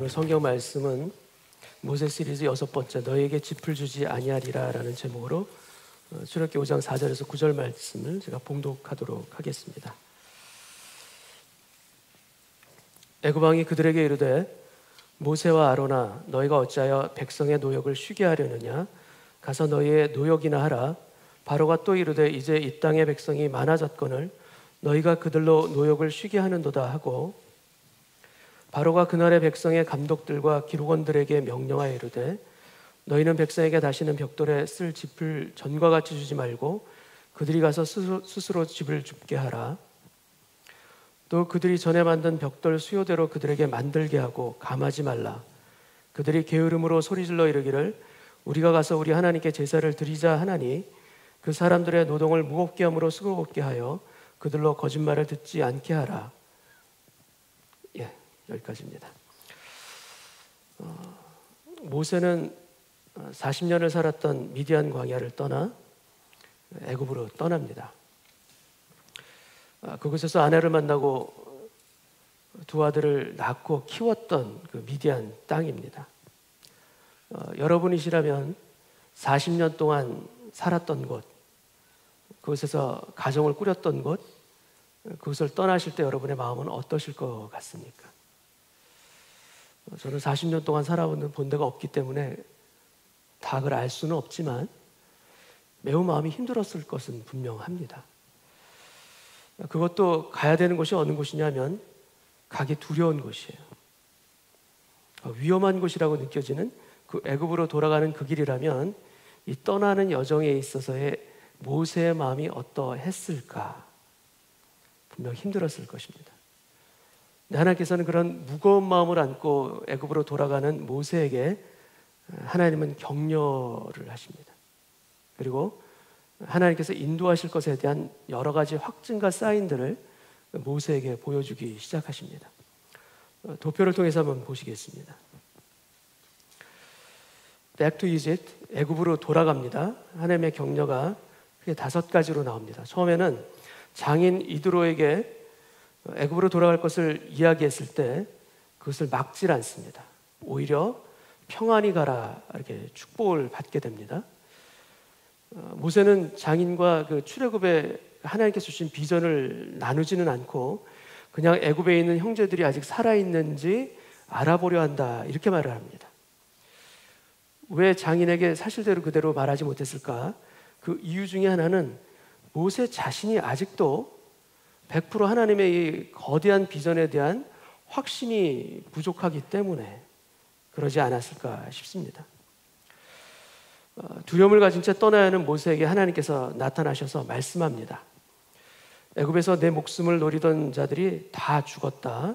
오늘 성경 말씀은 모세 시리즈 6번째 너에게 짚을 주지 아니하리라 라는 제목으로 출애굽기 5장 4절에서 9절 말씀을 제가 봉독하도록 하겠습니다. 애굽 왕이 그들에게 이르되 모세와 아론아 너희가 어찌하여 백성의 노역을 쉬게 하려느냐 가서 너희의 노역이나 하라. 바로가 또 이르되 이제 이 땅의 백성이 많아졌거늘 너희가 그들로 노역을 쉬게 하는도다 하고 바로가 그날의 백성의 감독들과 기록원들에게 명령하여 이르되 너희는 백성에게 다시는 벽돌에 쓸 짚을 전과 같이 주지 말고 그들이 가서 스스로 짚을 줍게 하라. 또 그들이 전에 만든 벽돌 수요대로 그들에게 만들게 하고 감하지 말라. 그들이 게으름으로 소리질러 이르기를 우리가 가서 우리 하나님께 제사를 드리자 하나니 그 사람들의 노동을 무겁게 함으로 수고롭게 하여 그들로 거짓말을 듣지 않게 하라. 여기까지입니다. 모세는 40년을 살았던 미디안 광야를 떠나 애굽으로 떠납니다. 그곳에서 아내를 만나고 두 아들을 낳고 키웠던 그 미디안 땅입니다. 여러분이시라면 40년 동안 살았던 곳, 그곳에서 가정을 꾸렸던 곳, 그것을 떠나실 때 여러분의 마음은 어떠실 것 같습니까? 저는 40년 동안 살아본 데가 없기 때문에 다 그걸 알 수는 없지만 매우 마음이 힘들었을 것은 분명합니다. 그것도 가야 되는 곳이 어느 곳이냐면 가기 두려운 곳이에요. 위험한 곳이라고 느껴지는 그 애굽으로 돌아가는 그 길이라면 이 떠나는 여정에 있어서의 모세의 마음이 어떠했을까? 분명 힘들었을 것입니다. 하나님께서는 그런 무거운 마음을 안고 애굽으로 돌아가는 모세에게 하나님은 격려를 하십니다. 그리고 하나님께서 인도하실 것에 대한 여러 가지 확증과 사인들을 모세에게 보여주기 시작하십니다. 도표를 통해서 한번 보시겠습니다. Back to Egypt, 애굽으로 돌아갑니다. 하나님의 격려가 크게 5가지로 나옵니다. 처음에는 장인 이드로에게 애굽으로 돌아갈 것을 이야기했을 때 그것을 막질 않습니다. 오히려 평안히 가라 이렇게 축복을 받게 됩니다. 모세는 장인과 그 출애굽에 하나님께서 주신 비전을 나누지는 않고 그냥 애굽에 있는 형제들이 아직 살아있는지 알아보려 한다 이렇게 말을 합니다. 왜 장인에게 사실대로 그대로 말하지 못했을까? 그 이유 중에 하나는 모세 자신이 아직도 100% 하나님의 이 거대한 비전에 대한 확신이 부족하기 때문에 그러지 않았을까 싶습니다. 두려움을 가진 채 떠나야 하는 모세에게 하나님께서 나타나셔서 말씀합니다. 애굽에서 내 목숨을 노리던 자들이 다 죽었다.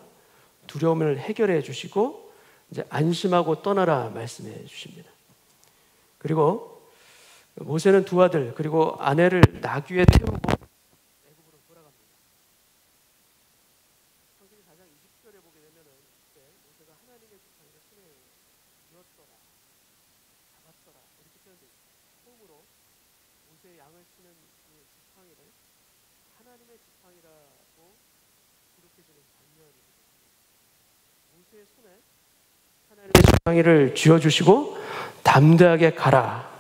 두려움을 해결해 주시고 이제 안심하고 떠나라 말씀해 주십니다. 그리고 모세는 두 아들 그리고 아내를 나귀에 태우고 애굽으로 돌아갑니다. 창세기 4장 20절에 보게 되면은 모세가 하나님의 지팡이를 손에 쥐었더라, 잡았더라 이렇게 표현되어 있습니다. 처음으로 모세의 양을 치는 그 지팡이를 하나님의 지팡이라고 기록해주는 장면입니다. 모세의 손에 하나님의 지팡이를 쥐어주시고 담대하게 가라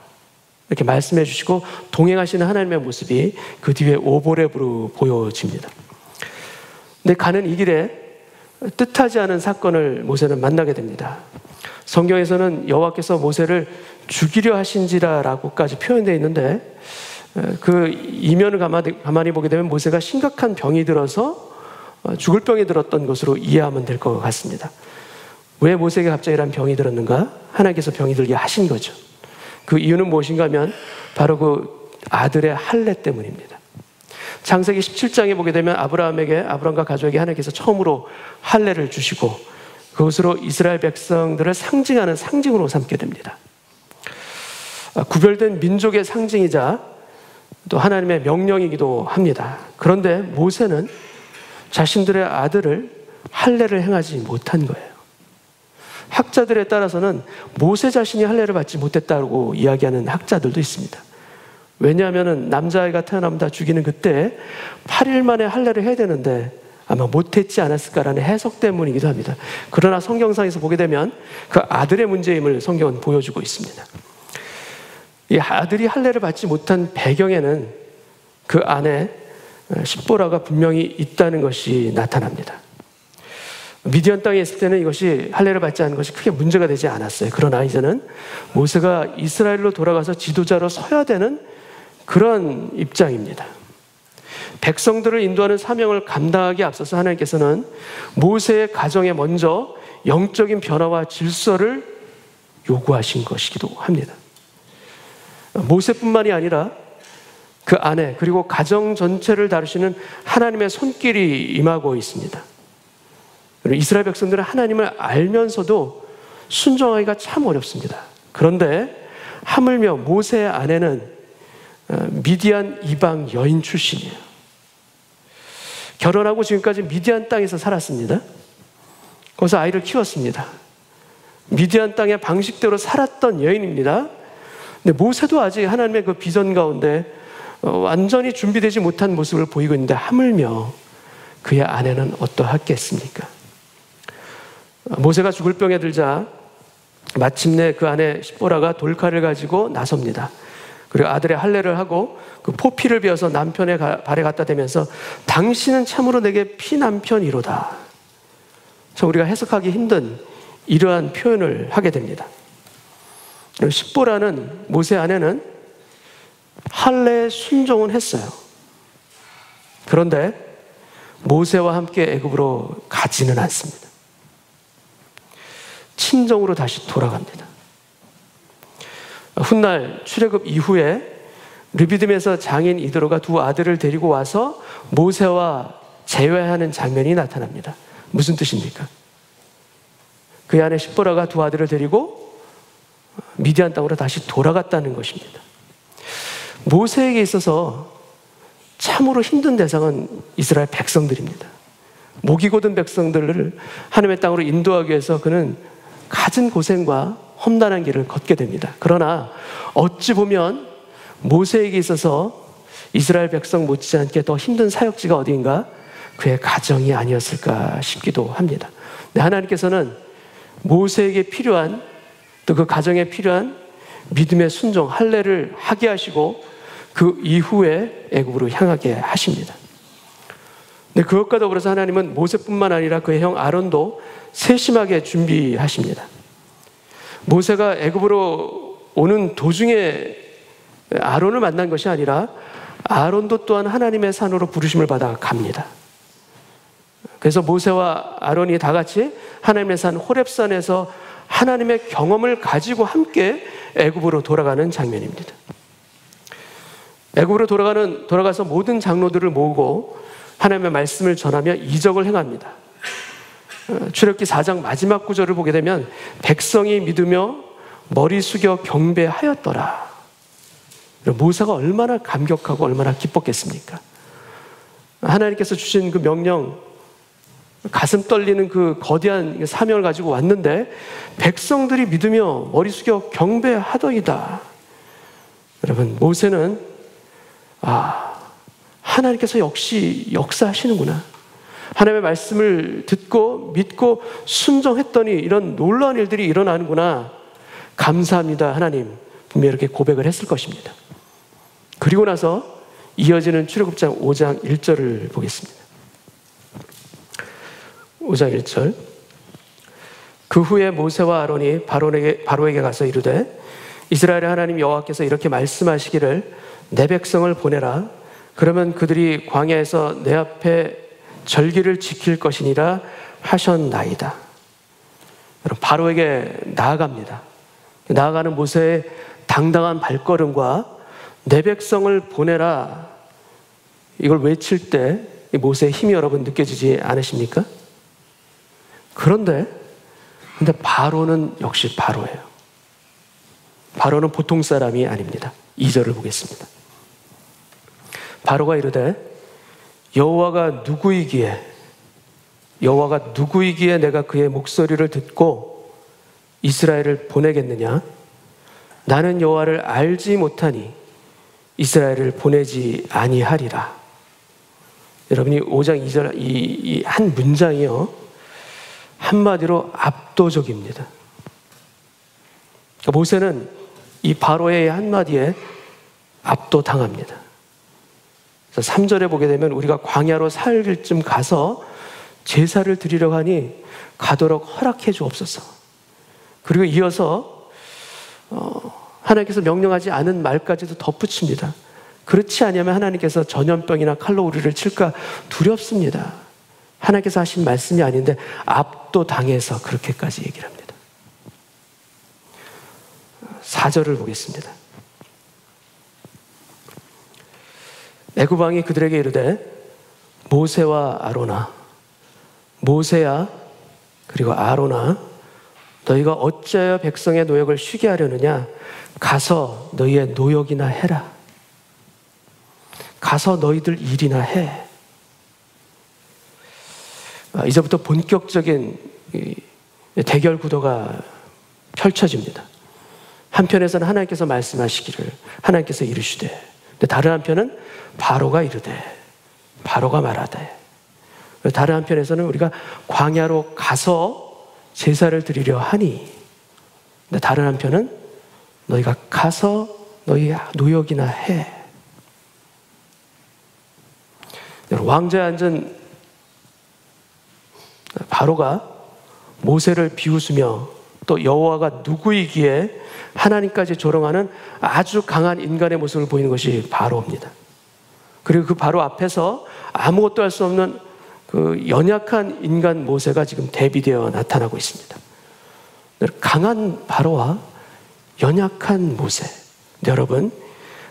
이렇게 말씀해 주시고 동행하시는 하나님의 모습이 그 뒤에 오보렙으로 보여집니다. 근데 가는 이 길에 뜻하지 않은 사건을 모세는 만나게 됩니다. 성경에서는 여호와께서 모세를 죽이려 하신지라라고까지 표현되어 있는데 그 이면을 가만히 보게 되면 모세가 심각한 병이 들어서 죽을 병이 들었던 것으로 이해하면 될 것 같습니다. 왜 모세에게 갑자기 이런 병이 들었는가? 하나님께서 병이 들게 하신 거죠. 그 이유는 무엇인가 하면 바로 그 아들의 할례 때문입니다. 창세기 17장에 보게 되면 아브라함과 가족에게 하나님께서 처음으로 할례를 주시고 그것으로 이스라엘 백성들을 상징하는 상징으로 삼게 됩니다. 구별된 민족의 상징이자 또 하나님의 명령이기도 합니다. 그런데 모세는 자신들의 아들을 할례를 행하지 못한 거예요. 학자들에 따라서는 모세 자신이 할례를 받지 못했다고 이야기하는 학자들도 있습니다. 왜냐하면 남자아이가 태어나면 다 죽이는 그때 8일 만에 할례를 해야 되는데 아마 못했지 않았을까라는 해석 때문이기도 합니다. 그러나 성경상에서 보게 되면 그 아들의 문제임을 성경은 보여주고 있습니다. 이 아들이 할례를 받지 못한 배경에는 그 안에 십보라가 분명히 있다는 것이 나타납니다. 미디안 땅에 있을 때는 이것이 할례를 받지 않은 것이 크게 문제가 되지 않았어요. 그러나 이제는 모세가 이스라엘로 돌아가서 지도자로 서야 되는 그런 입장입니다. 백성들을 인도하는 사명을 감당하기 앞서서 하나님께서는 모세의 가정에 먼저 영적인 변화와 질서를 요구하신 것이기도 합니다. 모세뿐만이 아니라 그 아내 그리고 가정 전체를 다루시는 하나님의 손길이 임하고 있습니다. 이스라엘 백성들은 하나님을 알면서도 순종하기가 참 어렵습니다. 그런데 하물며 모세의 아내는 미디안 이방 여인 출신이에요. 결혼하고 지금까지 미디안 땅에서 살았습니다. 거기서 아이를 키웠습니다. 미디안 땅의 방식대로 살았던 여인입니다. 근데 모세도 아직 하나님의 그 비전 가운데 완전히 준비되지 못한 모습을 보이고 있는데 하물며 그의 아내는 어떠했겠습니까? 모세가 죽을 병에 들자 마침내 그 아내 십보라가 돌칼을 가지고 나섭니다. 그리고 아들의 할례를 하고 그 포피를 베어서 남편의 발에 갖다 대면서 당신은 참으로 내게 피남편이로다. 참 우리가 해석하기 힘든 이러한 표현을 하게 됩니다. 십보라는 모세 아내는 할례에 순종은 했어요. 그런데 모세와 함께 애굽으로 가지는 않습니다. 친정으로 다시 돌아갑니다. 훗날 출애굽 이후에 르비딤에서 장인 이드로가 두 아들을 데리고 와서 모세와 재회하는 장면이 나타납니다. 무슨 뜻입니까? 그의 아내 십보라가 두 아들을 데리고 미디안 땅으로 다시 돌아갔다는 것입니다. 모세에게 있어서 참으로 힘든 대상은 이스라엘 백성들입니다. 목이 곧은 백성들을 하나님의 땅으로 인도하기 위해서 그는 갖은 고생과 험난한 길을 걷게 됩니다. 그러나 어찌 보면 모세에게 있어서 이스라엘 백성 못지않게 더 힘든 사역지가 어디인가? 그의 가정이 아니었을까 싶기도 합니다. 하나님께서는 모세에게 필요한 또 그 가정에 필요한 믿음의 순종, 할례를 하게 하시고 그 이후에 애굽으로 향하게 하십니다. 근데 그것과 더불어서 하나님은 모세뿐만 아니라 그의 형 아론도 세심하게 준비하십니다. 모세가 애굽으로 오는 도중에 아론을 만난 것이 아니라 아론도 또한 하나님의 산으로 부르심을 받아 갑니다. 그래서 모세와 아론이 다 같이 하나님의 산 호렙산에서 하나님의 경험을 가지고 함께 애굽으로 돌아가는 장면입니다. 애굽으로 돌아가서 모든 장로들을 모으고 하나님의 말씀을 전하며 이적을 행합니다. 출애굽기 4장 마지막 구절을 보게 되면 백성이 믿으며 머리 숙여 경배하였더라. 모세가 얼마나 감격하고 얼마나 기뻤겠습니까? 하나님께서 주신 그 명령, 가슴 떨리는 그 거대한 사명을 가지고 왔는데 백성들이 믿으며 머리 숙여 경배하더이다. 여러분, 모세는 하나님께서 역시 역사하시는구나. 하나님의 말씀을 듣고 믿고 순종했더니 이런 놀라운 일들이 일어나는구나. 감사합니다, 하나님. 분명히 이렇게 고백을 했을 것입니다. 그리고 나서 이어지는 출애굽장 5장 1절을 보겠습니다. 5장 1절. 그 후에 모세와 아론이 바로에게 가서 이르되 이스라엘의 하나님 여호와께서 이렇게 말씀하시기를 내 백성을 보내라. 그러면 그들이 광야에서 내 앞에 절기를 지킬 것이니라 하셨나이다. 여러분, 바로에게 나아갑니다. 나아가는 모세의 당당한 발걸음과 내 백성을 보내라, 이걸 외칠 때 모세의 힘이 여러분 느껴지지 않으십니까? 그런데 바로는 역시 바로예요. 바로는 보통 사람이 아닙니다. 2절을 보겠습니다. 바로가 이르되 여호와가 누구이기에 내가 그의 목소리를 듣고 이스라엘을 보내겠느냐? 나는 여호와를 알지 못하니 이스라엘을 보내지 아니하리라. 여러분이 5장 2절 이 한 문장이요, 한마디로 압도적입니다. 모세는 이 바로의 한마디에 압도당합니다. 3절에 보게 되면 우리가 광야로 사흘쯤 가서 제사를 드리려고 하니 가도록 허락해 주옵소서. 그리고 이어서 하나님께서 명령하지 않은 말까지도 덧붙입니다. 그렇지 않으면 하나님께서 전염병이나 칼로 우리를 칠까 두렵습니다. 하나님께서 하신 말씀이 아닌데 압도당해서 그렇게까지 얘기를 합니다. 4절을 보겠습니다. 애굽 왕이 그들에게 이르되 모세와 아로나, 모세야 그리고 아로나, 너희가 어찌하여 백성의 노역을 쉬게 하려느냐? 가서 너희의 노역이나 해라. 가서 너희들 일이나 해. 이제부터 본격적인 대결 구도가 펼쳐집니다. 한편에서는 하나님께서 말씀하시기를 하나님께서 이르시되, 다른 한편은 바로가 이르되, 바로가 말하되, 다른 한편에서는 우리가 광야로 가서 제사를 드리려 하니, 다른 한편은 너희가 가서 너희 노역이나 해. 왕좌에 앉은 바로가 모세를 비웃으며 또 여호와가 누구이기에 하나님까지 조롱하는 아주 강한 인간의 모습을 보이는 것이 바로입니다. 그리고 그 바로 앞에서 아무것도 할 수 없는 그 연약한 인간 모세가 지금 대비되어 나타나고 있습니다. 강한 바로와 연약한 모세. 근데 여러분,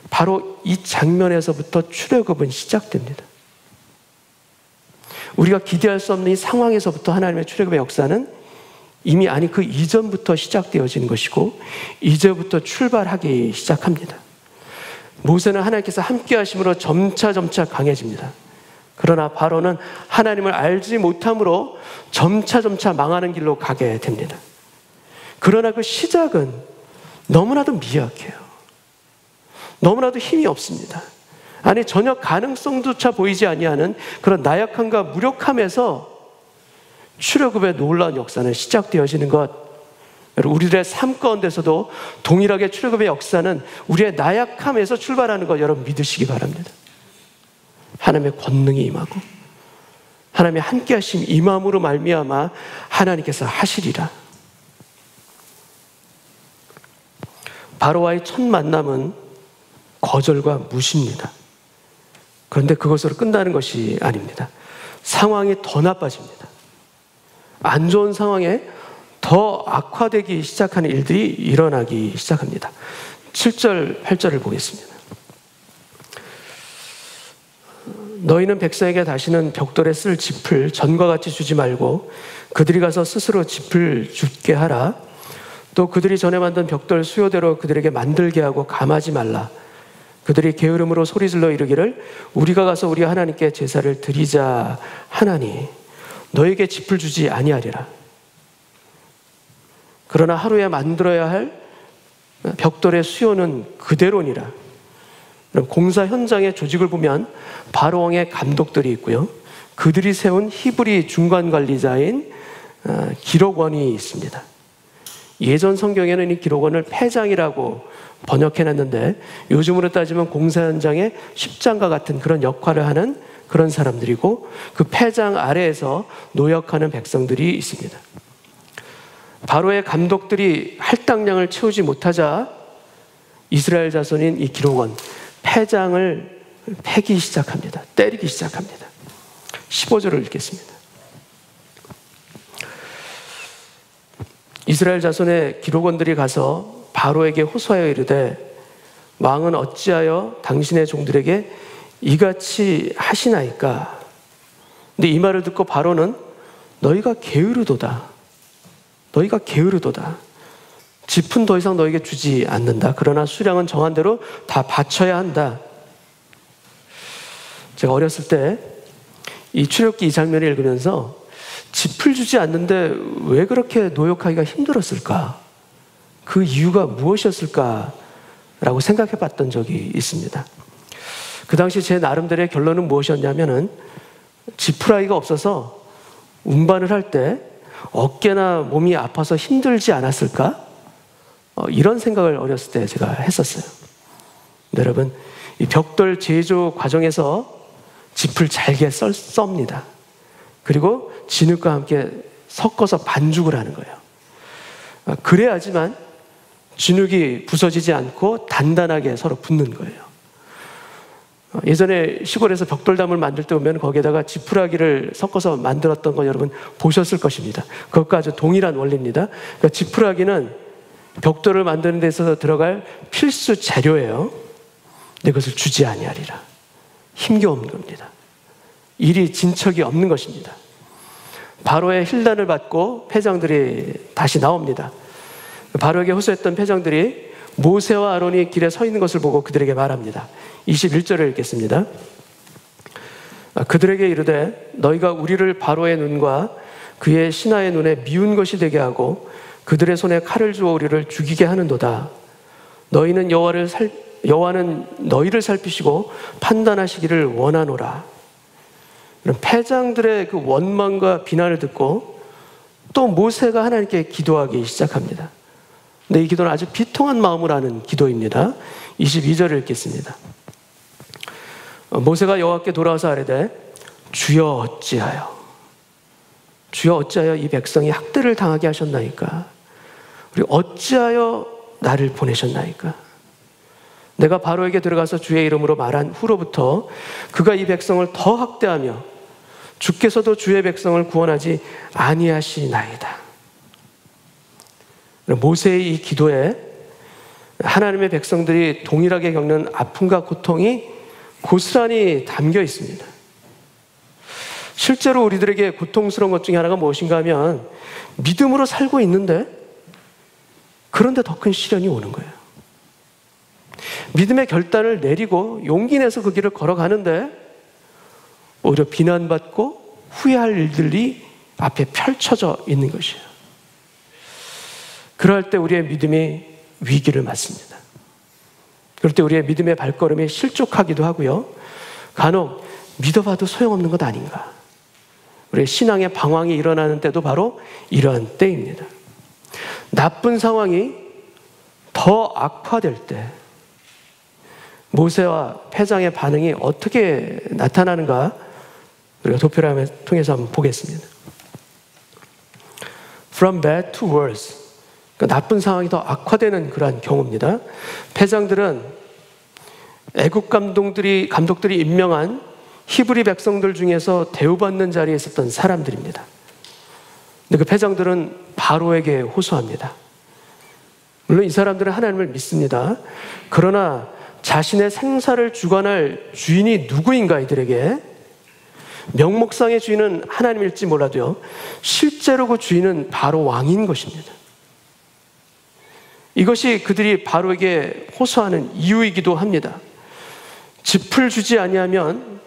바로 이 장면에서부터 출애굽은 시작됩니다. 우리가 기대할 수 없는 이 상황에서부터 하나님의 출애굽의 역사는 이미 그 이전부터 시작되어지는 것이고 이제부터 출발하기 시작합니다. 모세는 하나님께서 함께 하심으로 점차 강해집니다. 그러나 바로는 하나님을 알지 못함으로 점차 망하는 길로 가게 됩니다. 그러나 그 시작은 너무나도 미약해요. 너무나도 힘이 없습니다. 아니, 전혀 가능성조차 보이지 아니하는 그런 나약함과 무력함에서 출애굽의 놀라운 역사는 시작되어지는 것, 우리들의 삶 가운데서도 동일하게 출애굽의 역사는 우리의 나약함에서 출발하는 것, 여러분 믿으시기 바랍니다. 하나님의 권능이 임하고 하나님의 함께하심 임함으로 말미암아 하나님께서 하시리라. 바로와의 첫 만남은 거절과 무시입니다. 그런데 그것으로 끝나는 것이 아닙니다. 상황이 더 나빠집니다. 안 좋은 상황에 더 악화되기 시작하는 일들이 일어나기 시작합니다. 7절, 8절을 보겠습니다. 너희는 백성에게 다시는 벽돌에 쓸 짚을 전과 같이 주지 말고 그들이 가서 스스로 짚을 줍게 하라. 또 그들이 전에 만든 벽돌 수요대로 그들에게 만들게 하고 감하지 말라. 그들이 게으름으로 소리질러 이르기를 우리가 가서 우리 하나님께 제사를 드리자 하나니 너에게 짚을 주지 아니하리라. 그러나 하루에 만들어야 할 벽돌의 수요는 그대로니라. 공사 현장의 조직을 보면 바로왕의 감독들이 있고요, 그들이 세운 히브리 중간관리자인 기록원이 있습니다. 예전 성경에는 이 기록원을 패장이라고 번역해놨는데 요즘으로 따지면 공사 현장의 십장과 같은 그런 역할을 하는 그런 사람들이고, 그 패장 아래에서 노역하는 백성들이 있습니다. 바로의 감독들이 할당량을 채우지 못하자 이스라엘 자손인 이 기록원 패장을 패기 시작합니다. 때리기 시작합니다. 15절을 읽겠습니다. 이스라엘 자손의 기록원들이 가서 바로에게 호소하여 이르되 왕은 어찌하여 당신의 종들에게 이같이 하시나이까? 근데 이 말을 듣고 바로는 너희가 게으르도다. 너희가 게으르도다. 짚은 더 이상 너에게 주지 않는다. 그러나 수량은 정한 대로 다 바쳐야 한다. 제가 어렸을 때 이 출애굽기 이 장면을 읽으면서 짚을 주지 않는데 왜 그렇게 노역하기가 힘들었을까? 그 이유가 무엇이었을까라고 생각해 봤던 적이 있습니다. 그 당시 제 나름대로의 결론은 무엇이었냐면은 지푸라기가 없어서 운반을 할 때 어깨나 몸이 아파서 힘들지 않았을까? 이런 생각을 어렸을 때 제가 했었어요. 여러분, 이 벽돌 제조 과정에서 짚을 잘게 썹니다. 그리고 진흙과 함께 섞어서 반죽을 하는 거예요. 그래야지만 진흙이 부서지지 않고 단단하게 서로 붙는 거예요. 예전에 시골에서 벽돌담을 만들 때 보면 거기에다가 지푸라기를 섞어서 만들었던 거 여러분 보셨을 것입니다. 그것과 아주 동일한 원리입니다. 그러니까 지푸라기는 벽돌을 만드는 데 있어서 들어갈 필수 재료예요. 근데 그것을 주지 아니하리라. 힘겨운 겁니다. 일이 진척이 없는 것입니다. 바로의 힐난을 받고 패장들이 다시 나옵니다. 바로에게 호소했던 패장들이 모세와 아론이 길에 서 있는 것을 보고 그들에게 말합니다. 21절을 읽겠습니다. 그들에게 이르되 너희가 우리를 바로의 눈과 그의 신하의 눈에 미운 것이 되게 하고 그들의 손에 칼을 주어 우리를 죽이게 하는도다. 너희는 여호와는 너희를 살피시고 판단하시기를 원하노라. 이런 패장들의 그 원망과 비난을 듣고 또 모세가 하나님께 기도하기 시작합니다. 근데 이 기도는 아주 비통한 마음으로 하는 기도입니다. 22절을 읽겠습니다. 모세가 여호와께 돌아와서 아뢰되 주여 어찌하여 이 백성이 학대를 당하게 하셨나이까? 그리고 어찌하여 나를 보내셨나이까? 내가 바로에게 들어가서 주의 이름으로 말한 후로부터 그가 이 백성을 더 학대하며 주께서도 주의 백성을 구원하지 아니하시나이다. 모세의 이 기도에 하나님의 백성들이 동일하게 겪는 아픔과 고통이 고스란히 담겨 있습니다. 실제로 우리들에게 고통스러운 것 중에 하나가 무엇인가 하면 믿음으로 살고 있는데 그런데 더 큰 시련이 오는 거예요. 믿음의 결단을 내리고 용기 내서 그 길을 걸어가는데 오히려 비난받고 후회할 일들이 앞에 펼쳐져 있는 것이에요. 그럴 때 우리의 믿음이 위기를 맞습니다. 그럴 때 우리의 믿음의 발걸음이 실족하기도 하고요. 간혹 믿어봐도 소용없는 것 아닌가. 우리의 신앙의 방황이 일어나는 때도 바로 이러한 때입니다. 나쁜 상황이 더 악화될 때 모세와 패장의 반응이 어떻게 나타나는가 우리가 도표를 통해서 한번 보겠습니다. From bad to worse. 그러니까 나쁜 상황이 더 악화되는 그러한 경우입니다. 패장들은 애국 감독들이 임명한 히브리 백성들 중에서 대우받는 자리에 있었던 사람들입니다. 근데 그 패장들은 바로에게 호소합니다. 물론 이 사람들은 하나님을 믿습니다. 그러나 자신의 생사를 주관할 주인이 누구인가 이들에게 명목상의 주인은 하나님일지 몰라도요, 실제로 그 주인은 바로 왕인 것입니다. 이것이 그들이 바로에게 호소하는 이유이기도 합니다. 짚을 주지 아니하면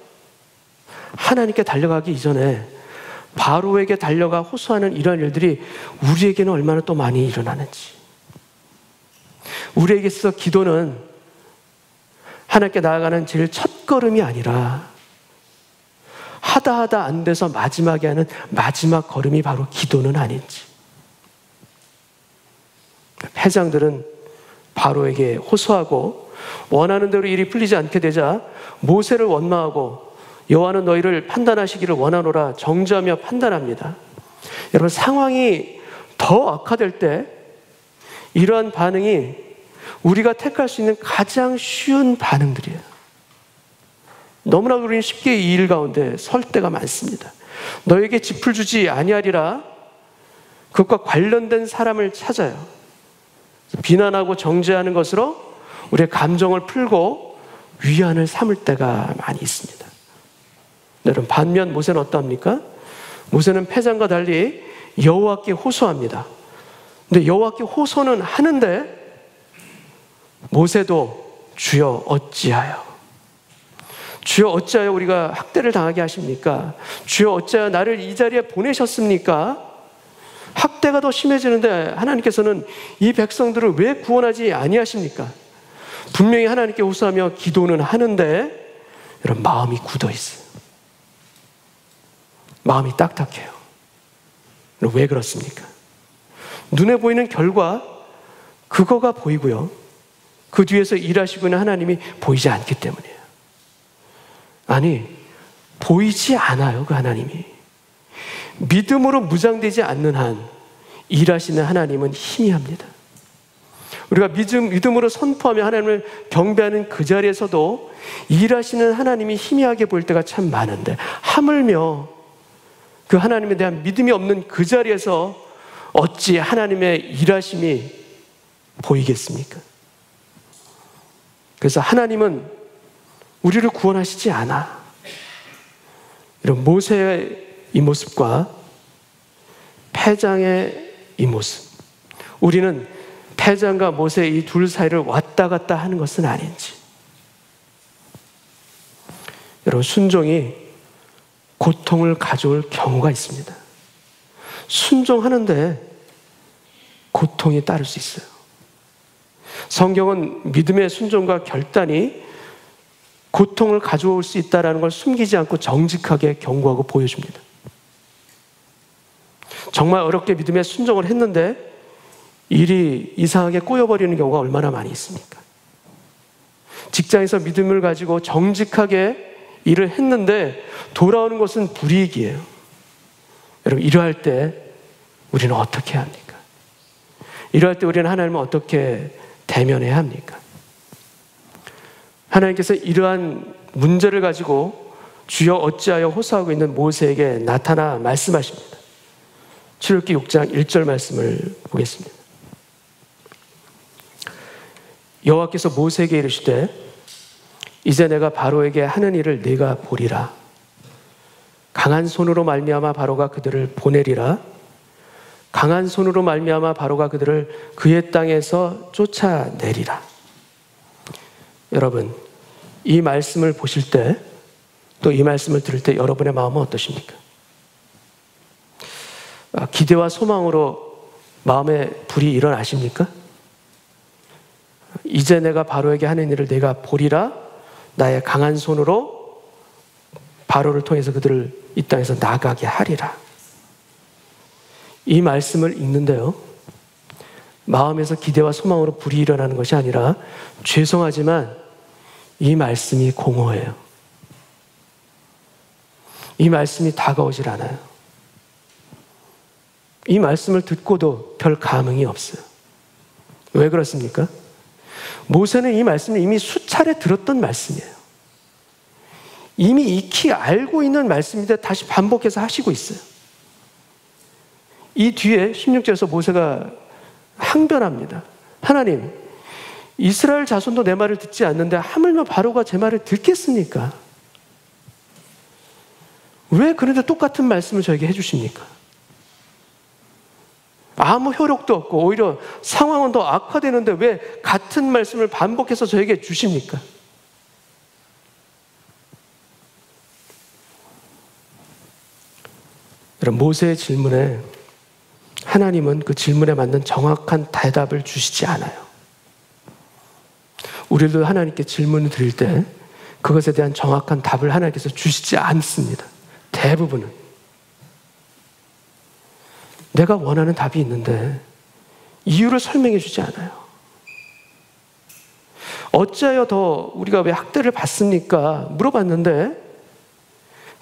하나님께 달려가기 이전에 바로에게 달려가 호소하는 이러한 일들이 우리에게는 얼마나 또 많이 일어나는지. 우리에게 있어서 기도는 하나님께 나아가는 제일 첫 걸음이 아니라 하다 안 돼서 마지막에 하는 마지막 걸음이 바로 기도는 아닌지. 패장들은 바로에게 호소하고 원하는 대로 일이 풀리지 않게 되자 모세를 원망하고 여호와는 너희를 판단하시기를 원하노라 정죄하며 판단합니다. 여러분, 상황이 더 악화될 때 이러한 반응이 우리가 택할 수 있는 가장 쉬운 반응들이에요. 너무나 우리는 쉽게 이 일 가운데 설 때가 많습니다. 너에게 짚을 주지 아니하리라 그것과 관련된 사람을 찾아요. 비난하고 정죄하는 것으로 우리의 감정을 풀고 위안을 삼을 때가 많이 있습니다. 여러분, 반면 모세는 어떠합니까? 모세는 패장과 달리 여호와께 호소합니다. 근데 여호와께 호소는 하는데 모세도 주여 어찌하여 우리가 학대를 당하게 하십니까? 주여 어찌하여 나를 이 자리에 보내셨습니까? 학대가 더 심해지는데 하나님께서는 이 백성들을 왜 구원하지 아니하십니까? 분명히 하나님께 호소하며 기도는 하는데 여러분, 마음이 굳어 있어요. 마음이 딱딱해요. 왜 그렇습니까? 눈에 보이는 결과, 그거가 보이고요. 그 뒤에서 일하시고 있는 하나님이 보이지 않기 때문이에요. 아니, 보이지 않아요, 그 하나님이. 믿음으로 무장되지 않는 한 일하시는 하나님은 희미합니다. 우리가 믿음으로 선포하며 하나님을 경배하는 그 자리에서도 일하시는 하나님이 희미하게 보일 때가 참 많은데, 하물며 그 하나님에 대한 믿음이 없는 그 자리에서 어찌 하나님의 일하심이 보이겠습니까? 그래서 하나님은 우리를 구원하시지 않아. 이런 모세의 이 모습과 패장의 이 모습, 우리는 패장과 모세의 이 둘 사이를 왔다 갔다 하는 것은 아닌지. 여러분, 순종이 고통을 가져올 경우가 있습니다. 순종하는데 고통이 따를 수 있어요. 성경은 믿음의 순종과 결단이 고통을 가져올 수 있다는 걸 숨기지 않고 정직하게 경고하고 보여줍니다. 정말 어렵게 믿음의 순종을 했는데 일이 이상하게 꼬여버리는 경우가 얼마나 많이 있습니까? 직장에서 믿음을 가지고 정직하게 일을 했는데 돌아오는 것은 불이익이에요. 여러분, 이러할 때 우리는 어떻게 해야 합니까? 이러할 때 우리는 하나님을 어떻게 대면해야 합니까? 하나님께서 이러한 문제를 가지고 주여 어찌하여 호소하고 있는 모세에게 나타나 말씀하십니다. 출애굽기 6장 1절 말씀을 보겠습니다. 여호와께서 모세에게 이르시되 이제 내가 바로에게 하는 일을 네가 보리라. 강한 손으로 말미암아 바로가 그들을 보내리라. 강한 손으로 말미암아 바로가 그들을 그의 땅에서 쫓아내리라. 여러분, 이 말씀을 보실 때, 또 이 말씀을 들을 때 여러분의 마음은 어떠십니까? 기대와 소망으로 마음에 불이 일어나십니까? 이제 내가 바로에게 하는 일을 내가 보리라. 나의 강한 손으로 바로를 통해서 그들을 이 땅에서 나가게 하리라. 이 말씀을 읽는데요, 마음에서 기대와 소망으로 불이 일어나는 것이 아니라, 죄송하지만 이 말씀이 공허해요. 이 말씀이 다가오질 않아요. 이 말씀을 듣고도 별 감흥이 없어요. 왜 그렇습니까? 모세는 이 말씀을 이미 수차례 들었던 말씀이에요. 이미 익히 알고 있는 말씀인데 다시 반복해서 하시고 있어요. 이 뒤에 16절에서 모세가 항변합니다. 하나님, 이스라엘 자손도 내 말을 듣지 않는데 하물며 바로가 제 말을 듣겠습니까? 왜 그런데 똑같은 말씀을 저에게 해주십니까? 아무 효력도 없고 오히려 상황은 더 악화되는데 왜 같은 말씀을 반복해서 저에게 주십니까? 여러분, 모세의 질문에 하나님은 그 질문에 맞는 정확한 대답을 주시지 않아요. 우리도 하나님께 질문을 드릴 때 그것에 대한 정확한 답을 하나님께서 주시지 않습니다. 대부분은. 내가 원하는 답이 있는데 이유를 설명해 주지 않아요. 어찌하여 더 우리가 왜 학대를 받습니까? 물어봤는데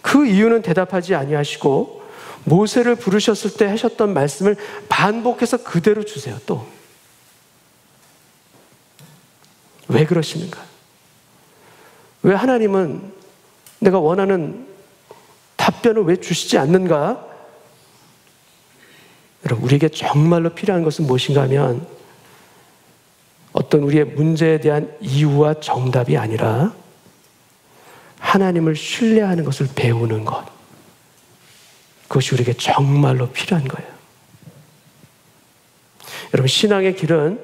그 이유는 대답하지 아니하시고 모세를 부르셨을 때 하셨던 말씀을 반복해서 그대로 주세요. 또 왜 그러시는가? 왜 하나님은 내가 원하는 답변을 왜 주시지 않는가? 여러분, 우리에게 정말로 필요한 것은 무엇인가 하면 어떤 우리의 문제에 대한 이유와 정답이 아니라 하나님을 신뢰하는 것을 배우는 것, 그것이 우리에게 정말로 필요한 거예요. 여러분, 신앙의 길은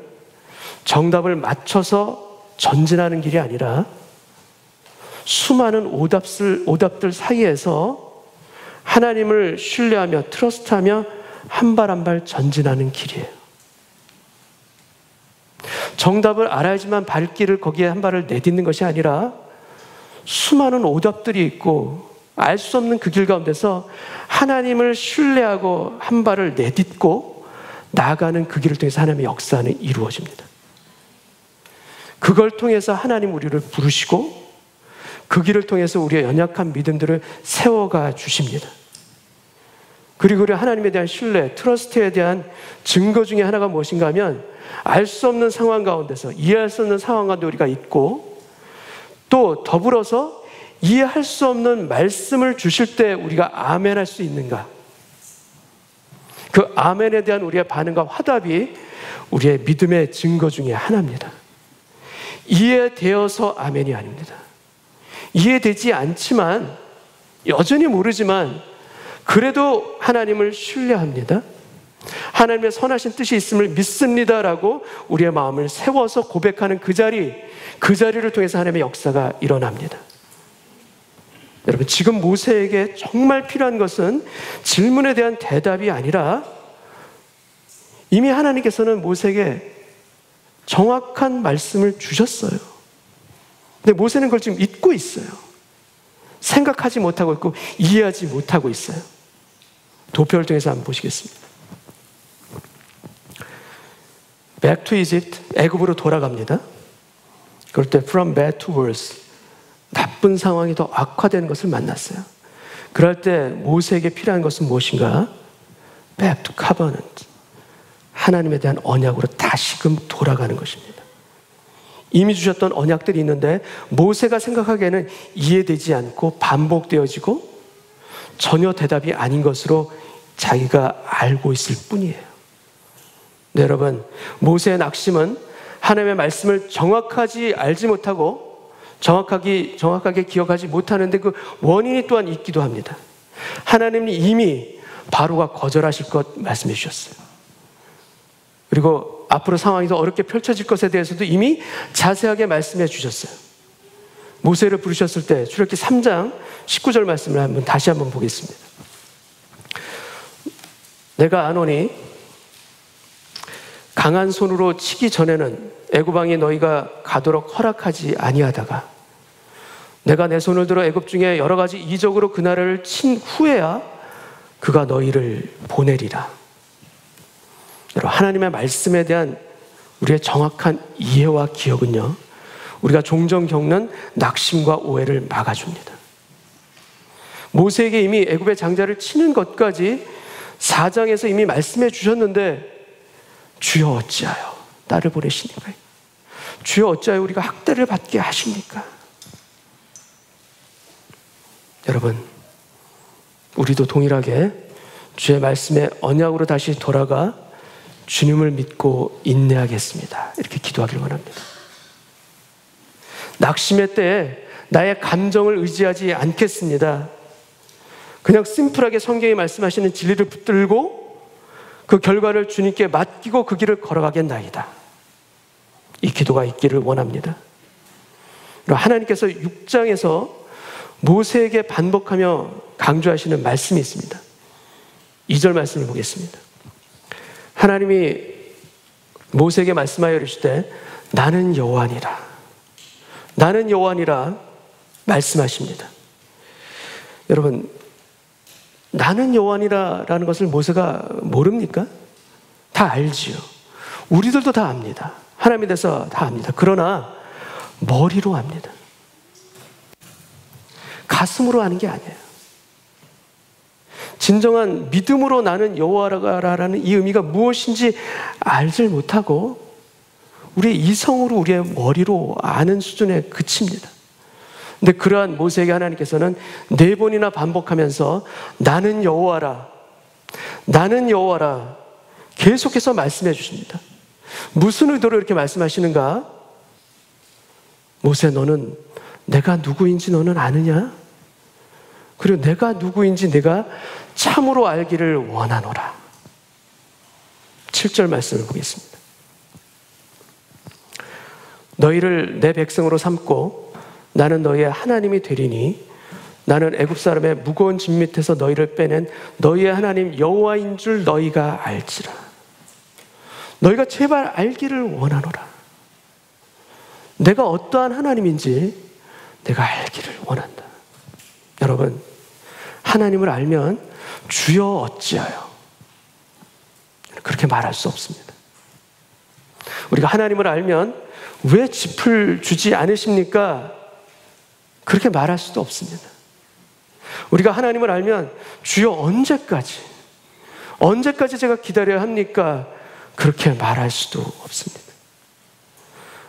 정답을 맞춰서 전진하는 길이 아니라 수많은 오답들 사이에서 하나님을 신뢰하며 트러스트하며 한 발 한 발 전진하는 길이에요. 정답을 알아야지만 발길을 거기에 한 발을 내딛는 것이 아니라 수많은 오답들이 있고 알 수 없는 그 길 가운데서 하나님을 신뢰하고 한 발을 내딛고 나아가는 그 길을 통해서 하나님의 역사는 이루어집니다. 그걸 통해서 하나님 우리를 부르시고 그 길을 통해서 우리의 연약한 믿음들을 세워가 주십니다. 그리고 우리 하나님에 대한 신뢰, 트러스트에 대한 증거 중에 하나가 무엇인가 하면 알 수 없는 상황 가운데서, 이해할 수 없는 상황 가운데 우리가 있고 또 더불어서 이해할 수 없는 말씀을 주실 때 우리가 아멘할 수 있는가, 그 아멘에 대한 우리의 반응과 화답이 우리의 믿음의 증거 중에 하나입니다. 이해되어서 아멘이 아닙니다. 이해되지 않지만, 여전히 모르지만 그래도 하나님을 신뢰합니다. 하나님의 선하신 뜻이 있음을 믿습니다라고 우리의 마음을 세워서 고백하는 그 자리를 통해서 하나님의 역사가 일어납니다. 여러분, 지금 모세에게 정말 필요한 것은 질문에 대한 대답이 아니라 이미 하나님께서는 모세에게 정확한 말씀을 주셨어요. 근데 모세는 그걸 지금 잊고 있어요. 생각하지 못하고 있고 이해하지 못하고 있어요. 도표를 통해서 한번 보시겠습니다. Back to Egypt, 애굽으로 돌아갑니다. 그럴 때 from bad to worse, 나쁜 상황이 더 악화된 것을 만났어요. 그럴 때 모세에게 필요한 것은 무엇인가? Back to covenant, 하나님에 대한 언약으로 다시금 돌아가는 것입니다. 이미 주셨던 언약들이 있는데 모세가 생각하기에는 이해되지 않고 반복되어지고 전혀 대답이 아닌 것으로 자기가 알고 있을 뿐이에요. 네, 여러분, 모세의 낙심은 하나님의 말씀을 정확하게 알지 못하고 정확하게 기억하지 못하는데 그 원인이 또한 있기도 합니다. 하나님이 이미 바로가 거절하실 것 말씀해 주셨어요. 그리고 앞으로 상황이 더 어렵게 펼쳐질 것에 대해서도 이미 자세하게 말씀해 주셨어요. 모세를 부르셨을 때 출애굽기 3장 19절 말씀을 다시 한번 보겠습니다. 내가 아노니 강한 손으로 치기 전에는 애굽 왕이 너희가 가도록 허락하지 아니하다가 내가 내 손을 들어 애굽 중에 여러 가지 이적으로 그 나라를 친 후에야 그가 너희를 보내리라. 여러분, 하나님의 말씀에 대한 우리의 정확한 이해와 기억은요, 우리가 종종 겪는 낙심과 오해를 막아줍니다. 모세에게 이미 애굽의 장자를 치는 것까지 4장에서 이미 말씀해 주셨는데 주여 어찌하여 나를 보내시니까? 주여 어찌하여 우리가 학대를 받게 하십니까? 여러분, 우리도 동일하게 주의 말씀에 언약으로 다시 돌아가 주님을 믿고 인내하겠습니다, 이렇게 기도하길 원합니다. 낙심의 때에 나의 감정을 의지하지 않겠습니다. 그냥 심플하게 성경이 말씀하시는 진리를 붙들고 그 결과를 주님께 맡기고 그 길을 걸어가겠나이다. 이 기도가 있기를 원합니다. 하나님께서 6장에서 모세에게 반복하며 강조하시는 말씀이 있습니다. 2절 말씀을 보겠습니다. 하나님이 모세에게 말씀하여 이르시되 나는 여호와니라, 나는 여호와니라 말씀하십니다. 여러분, 나는 여호와니라라는 것을 모세가 모릅니까? 다 알지요. 우리들도 다 압니다. 하나님에 대해서 다 압니다. 그러나 머리로 압니다. 가슴으로 아는 게 아니에요. 진정한 믿음으로 나는 여호와라는 이 의미가 무엇인지 알질 못하고 우리의 이성으로, 우리의 머리로 아는 수준에 그칩니다. 근데 그러한 모세에게 하나님께서는 4번이나 반복하면서 나는 여호와라, 나는 여호와라 계속해서 말씀해 주십니다. 무슨 의도로 이렇게 말씀하시는가? 모세, 너는 내가 누구인지 너는 아느냐? 그리고 내가 누구인지 내가 참으로 알기를 원하노라. 7절 말씀을 보겠습니다. 너희를 내 백성으로 삼고 나는 너희의 하나님이 되리니 나는 애굽 사람의 무거운 짐 밑에서 너희를 빼낸 너희의 하나님 여호와인 줄 너희가 알지라. 너희가 제발 알기를 원하노라. 내가 어떠한 하나님인지 내가 알기를 원한다. 여러분, 하나님을 알면 주여 어찌하여 그렇게 말할 수 없습니다. 우리가 하나님을 알면 왜 짚을 주지 않으십니까? 그렇게 말할 수도 없습니다. 우리가 하나님을 알면 주여 언제까지 제가 기다려야 합니까? 그렇게 말할 수도 없습니다.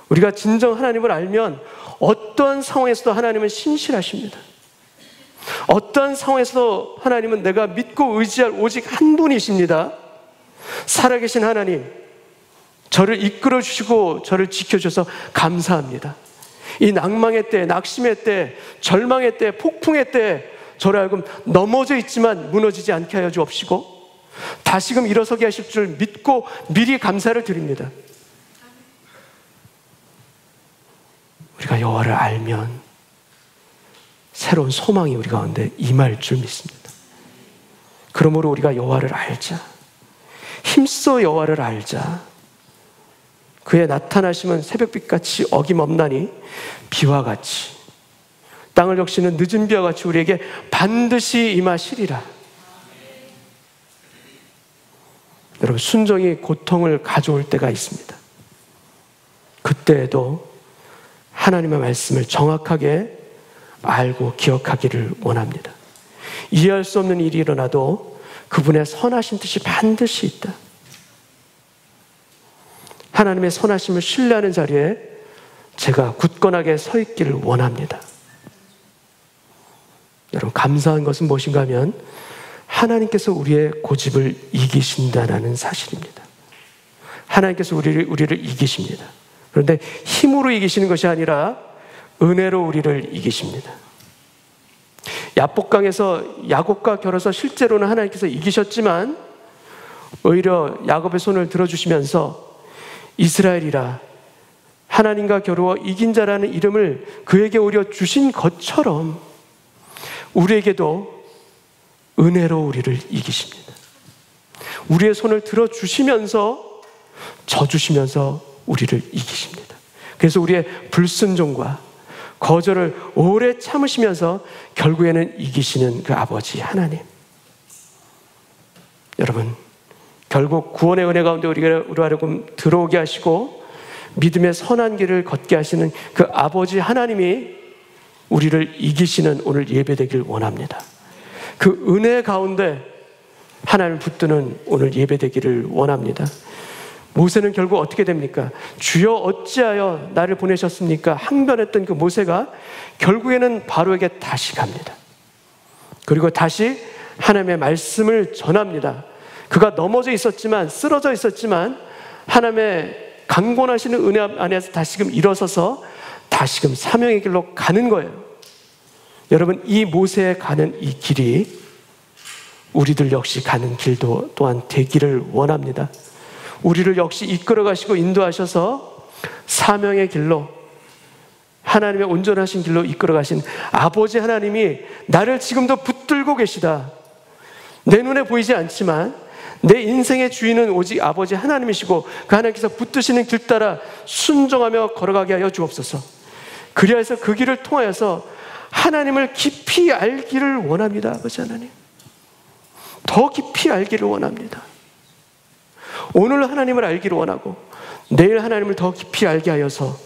우리가 진정 하나님을 알면 어떠한 상황에서도 하나님은 신실하십니다. 어떠한 상황에서도 하나님은 내가 믿고 의지할 오직 한 분이십니다. 살아계신 하나님, 저를 이끌어 주시고 저를 지켜주셔서 감사합니다. 이 낭망의 때, 낙심의 때, 절망의 때, 폭풍의 때 저를 알고 넘어져 있지만 무너지지 않게 하여 주옵시고 다시금 일어서게 하실 줄 믿고 미리 감사를 드립니다. 우리가 여호와를 알면 새로운 소망이 우리 가운데 임할 줄 믿습니다. 그러므로 우리가 여호와를 알자. 힘써 여호와를 알자. 그의 나타나심은 새벽빛같이 어김없나니 비와 같이 땅을 적시는 늦은 비와 같이 우리에게 반드시 임하시리라. 여러분, 순종이 고통을 가져올 때가 있습니다. 그때에도 하나님의 말씀을 정확하게 알고 기억하기를 원합니다. 이해할 수 없는 일이 일어나도 그분의 선하신 뜻이 반드시 있다. 하나님의 선하심을 신뢰하는 자리에 제가 굳건하게 서 있기를 원합니다. 여러분, 감사한 것은 무엇인가 하면 하나님께서 우리의 고집을 이기신다는 사실입니다. 하나님께서 우리를 이기십니다. 그런데 힘으로 이기시는 것이 아니라 은혜로 우리를 이기십니다. 야복강에서 야곱과 겨뤄서 실제로는 하나님께서 이기셨지만 오히려 야곱의 손을 들어주시면서 이스라엘이라 하나님과 겨루어 이긴 자라는 이름을 그에게 오히려 주신 것처럼 우리에게도 은혜로 우리를 이기십니다. 우리의 손을 들어주시면서 져주시면서 우리를 이기십니다. 그래서 우리의 불순종과 거절을 오래 참으시면서 결국에는 이기시는 그 아버지 하나님. 여러분, 결국 구원의 은혜 가운데 우리를 하여금 들어오게 하시고 믿음의 선한 길을 걷게 하시는 그 아버지 하나님이 우리를 이기시는 오늘 예배되길 원합니다. 그 은혜 가운데 하나님을 붙드는 오늘 예배되기를 원합니다. 모세는 결국 어떻게 됩니까? 주여 어찌하여 나를 보내셨습니까? 항변했던 그 모세가 결국에는 바로에게 다시 갑니다. 그리고 다시 하나님의 말씀을 전합니다. 그가 넘어져 있었지만, 쓰러져 있었지만 하나님의 강권하시는 은혜 안에서 다시금 일어서서 다시금 사명의 길로 가는 거예요. 여러분, 이 모세에 가는 이 길이 우리들 역시 가는 길도 또한 되기를 원합니다. 우리를 역시 이끌어 가시고 인도하셔서 사명의 길로, 하나님의 온전하신 길로 이끌어 가신 아버지 하나님이 나를 지금도 붙들고 계시다. 내 눈에 보이지 않지만 내 인생의 주인은 오직 아버지 하나님이시고 그 하나님께서 붙드시는 길 따라 순종하며 걸어가게 하여 주옵소서. 그리하여서 그 길을 통하여서 하나님을 깊이 알기를 원합니다. 아버지 하나님, 더 깊이 알기를 원합니다. 오늘 하나님을 알기를 원하고 내일 하나님을 더 깊이 알게 하여서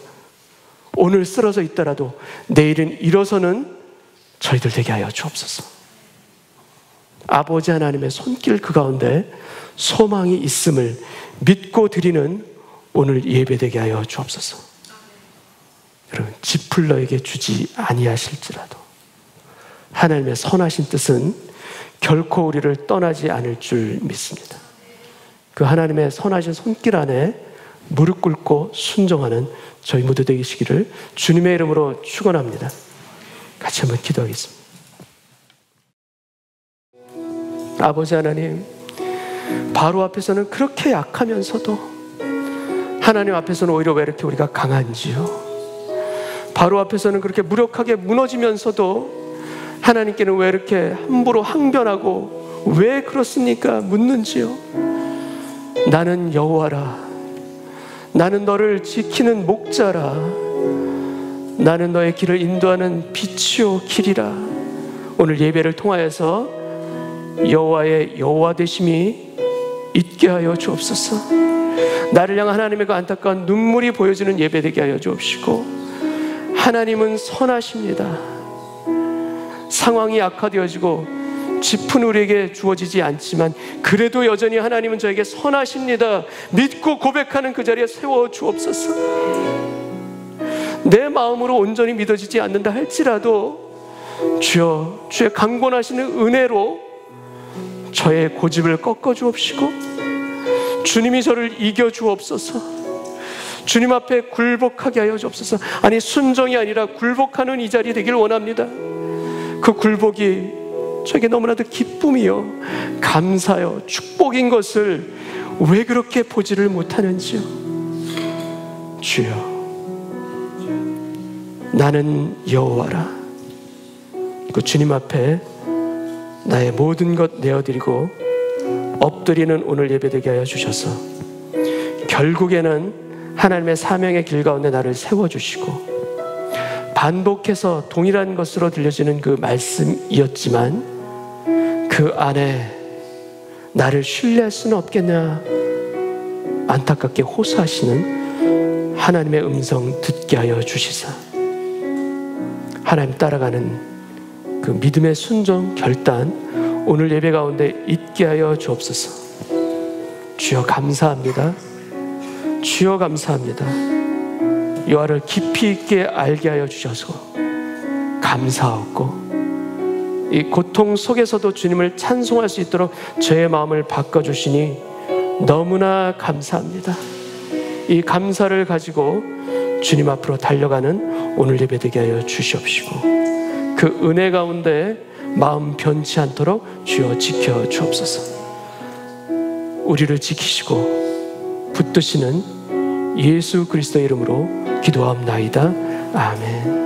오늘 쓰러져 있더라도 내일은 일어서는 저희들 되게 하여 주옵소서. 아버지 하나님의 손길 그 가운데 소망이 있음을 믿고 드리는 오늘 예배되게 하여 주옵소서. 여러분, 짚을 너에게 주지 아니하실지라도 하나님의 선하신 뜻은 결코 우리를 떠나지 않을 줄 믿습니다. 그 하나님의 선하신 손길 안에 무릎 꿇고 순종하는 저희 모두 되시기를 주님의 이름으로 축원합니다. 같이 한번 기도하겠습니다. 아버지 하나님, 바로 앞에서는 그렇게 약하면서도 하나님 앞에서는 오히려 왜 이렇게 우리가 강한지요? 바로 앞에서는 그렇게 무력하게 무너지면서도 하나님께는 왜 이렇게 함부로 항변하고 왜 그렇습니까? 묻는지요? 나는 여호와라. 나는 너를 지키는 목자라. 나는 너의 길을 인도하는 빛이요 길이라. 오늘 예배를 통하여서 여호와의 여호와 되심이 있게 하여 주옵소서. 나를 향한 하나님의 그 안타까운 눈물이 보여지는 예배되게 하여 주옵시고, 하나님은 선하십니다. 상황이 악화되어지고 짚은 우리에게 주어지지 않지만 그래도 여전히 하나님은 저에게 선하십니다. 믿고 고백하는 그 자리에 세워 주옵소서. 내 마음으로 온전히 믿어지지 않는다 할지라도 주여, 주의 강권하시는 은혜로 저의 고집을 꺾어 주옵시고, 주님이 저를 이겨 주옵소서. 주님 앞에 굴복하게 하여 주옵소서. 아니, 순종이 아니라 굴복하는 이 자리 되길 원합니다. 그 굴복이 저에게 너무나도 기쁨이요 감사요 축복인 것을 왜 그렇게 보지를 못하는지요. 주여, 나는 여호와라. 그 주님 앞에 나의 모든 것 내어드리고 엎드리는 오늘 예배되게 하여 주셔서 결국에는 하나님의 사명의 길 가운데 나를 세워주시고, 반복해서 동일한 것으로 들려지는 그 말씀이었지만 그 안에 나를 신뢰할 수는 없겠냐 안타깝게 호소하시는 하나님의 음성 듣게 하여 주시사, 하나님 따라가는 그 믿음의 순종 결단 오늘 예배 가운데 있게 하여 주옵소서. 주여 감사합니다. 주여 감사합니다. 여호와를 깊이 있게 알게 하여 주셔서 감사하고, 이 고통 속에서도 주님을 찬송할 수 있도록 저의 마음을 바꿔주시니 너무나 감사합니다. 이 감사를 가지고 주님 앞으로 달려가는 오늘 예배되게 하여 주시옵시고, 그 은혜 가운데 마음 변치 않도록 주여 지켜 주옵소서. 우리를 지키시고 붙드시는 예수 그리스도의 이름으로 기도하옵나이다. 아멘.